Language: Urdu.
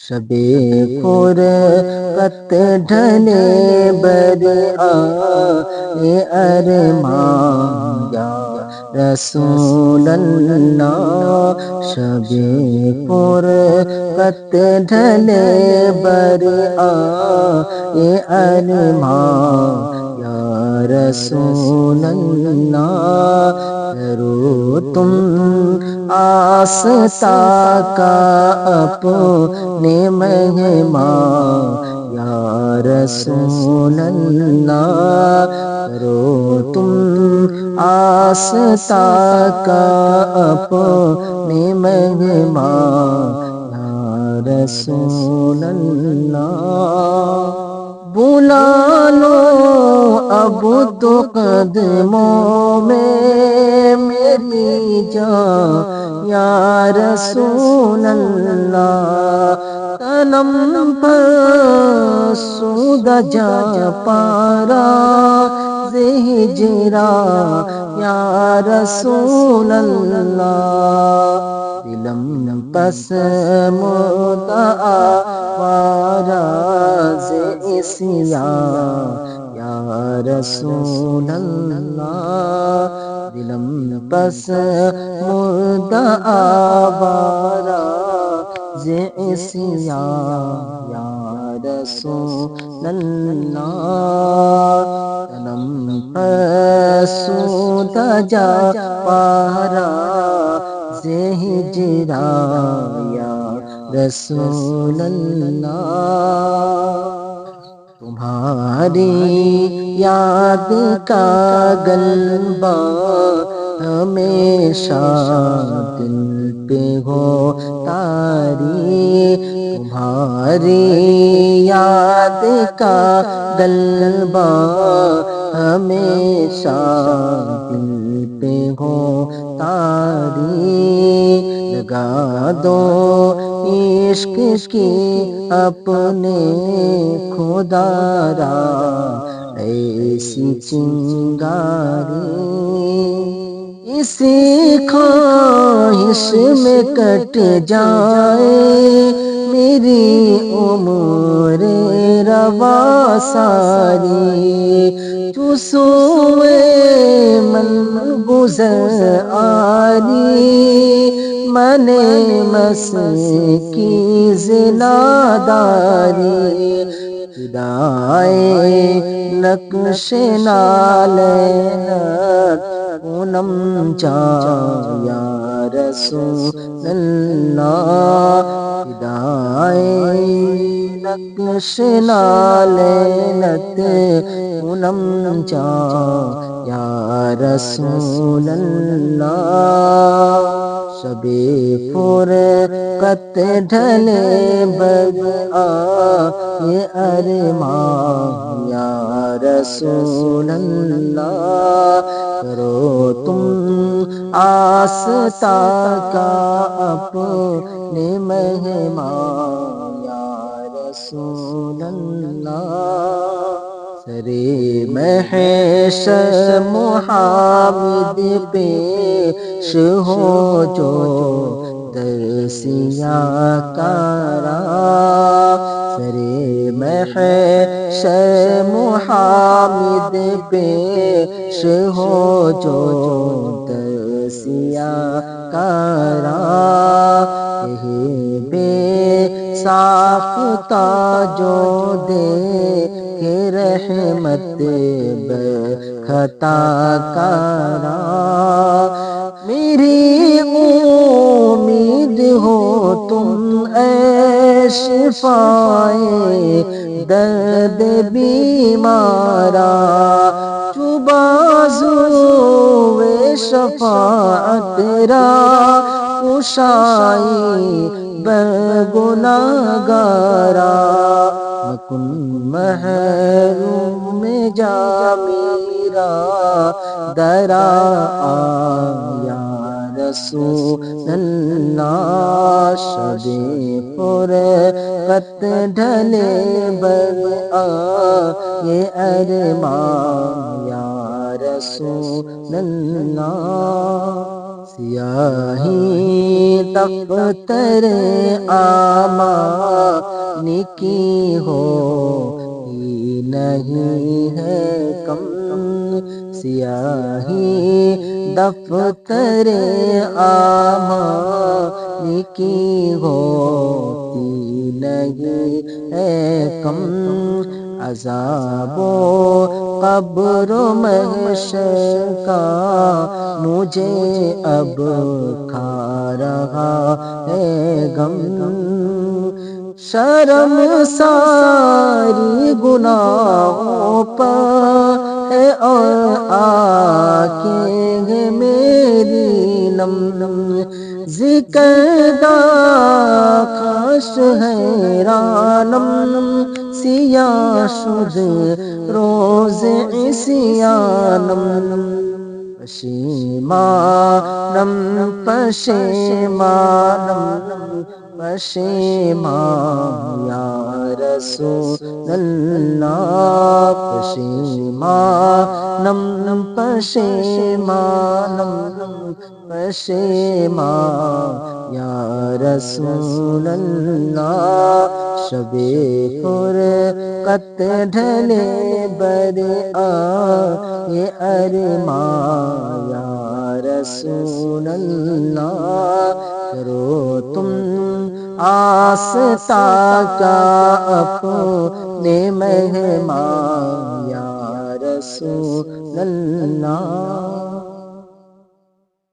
شب فرقت ڈھلے برآئے ارمان یا رسول اللہ، شب فرقت ڈھلے برآئے ارمان یا رسول اللہ، کرو تم آستا کا اپنے مہمان یا رسول اللہ، کرو تم آستا کا اپنے مہمان یا رسول اللہ، بلا لو اب تو قدموں میں میری جان یا رسول اللہ، تنم پر سودہ جا پارا ہجرا یا رسول اللہ، دلم پس مدعا واراز اسیاں یا رسول اللہ، دلم پس مدعا واراز اسیاں یا رسول اللہ، تنم سودہ جا پارا ہجرا یا رسول اللہ، تمہاری یاد کا غلبہ ہمیشہ دل پہ ہو تاری، تمہاری یاد کا غلبہ ہمیشہ دل پہ ہو تاری، لگا دو عشق کی اپنے خدا را ایسی چنگاری، اسی خواہش میں کٹ جائے میری عمر روا ساری، جو سوئے من گزر آری من مسکی زناداری، فدائے نقش نالینت پونم جان یا رسول اللہ، فدائے نقش نالینت پونم جان یا رسول اللہ، شب فرقت ڈھلے برآئے ارمان یا رسول اللہ، کرو تم آستا کا اپنے مہمان یا رسول اللہ، سرے محشر محامد پیش ہو جو درسیاں کارا، سرے محشر محامد پیش ہو جو درسیاں کارا، بے ساختہ جو دے کہ رحمت برخطا کارا، میری امید ہو تم اے شفائے درد بیمارا، جو بازوئے شفاعت را کشائی برگناہگارا، مکن محروم جا میرا درا یا رسول اللہ، شب فرقت ڈھلے برآئے ارمان یا رسول اللہ۔ سیاہی دفتر اعمال کی ہو ہی نہیں ہے کم، سیاہی دفتر اعمال کی ہوتی نہیں ہے کم، عذاب و قبر و محشر کا مجھے اب کھا رہا ہے غم، شرم ساری گناہوں پر ہے اور آنکھیں ہیں میری نم، ذکر دا خاش حیرانم، سیاہ شد روز عصیانم، پشیمانم پشیمانم پشیمان یا رسول اللہ، پشیمانم پشیمانم پشیمان یا رسول اللہ، شب فرقت ڈھلے بر آئے ارمان یا رسول اللہ، کرو تم آستا کا اپنے مہمان یا رسول اللہ۔